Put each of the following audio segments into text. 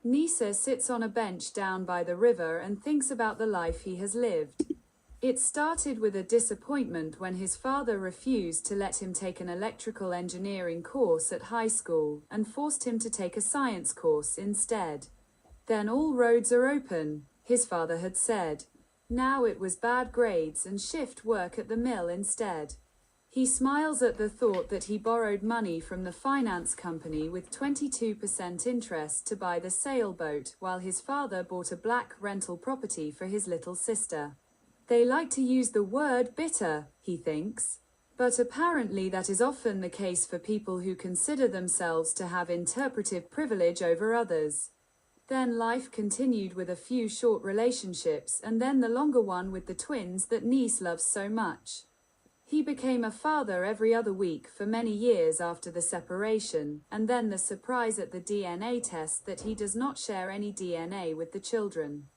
Nisse sits on a bench down by the river and thinks about the life he has lived. It started with a disappointment when his father refused to let him take an electrical engineering course at high school and forced him to take a science course instead. Then all roads are open, his father had said. Now it was bad grades and shift work at the mill instead. He smiles at the thought that he borrowed money from the finance company with 22% interest to buy the sailboat, while his father bought a black rental property for his little sister. They like to use the word bitter, he thinks. But apparently that is often the case for people who consider themselves to have interpretive privilege over others. Then life continued with a few short relationships and then the longer one with the twins that Nisse loves so much. He became a father every other week for many years after the separation, and then the surprise at the DNA test that he does not share any DNA with the children.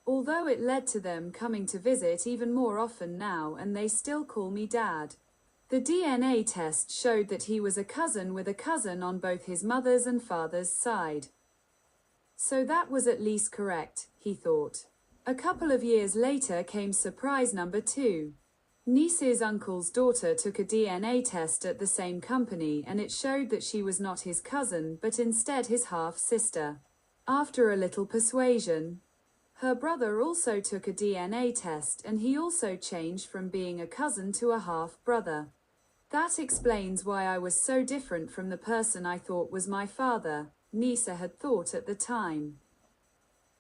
Although it led to them coming to visit even more often now, and they still call me Dad. The DNA test showed that he was a cousin with a cousin on both his mother's and father's side. So that was at least correct, he thought. A couple of years later came surprise number 2. Nisse's uncle's daughter took a DNA test at the same company and it showed that she was not his cousin but instead his half-sister. After a little persuasion, her brother also took a DNA test and he also changed from being a cousin to a half-brother. That explains why I was so different from the person I thought was my father, Nisse had thought at the time.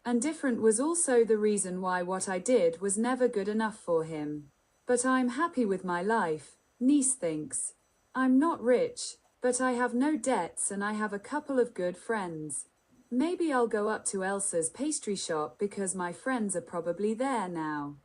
And different was also the reason why what I did was never good enough for him. But I'm happy with my life, Nisse thinks. I'm not rich, but I have no debts and I have a couple of good friends. Maybe I'll go up to Elsa's pastry shop because my friends are probably there now.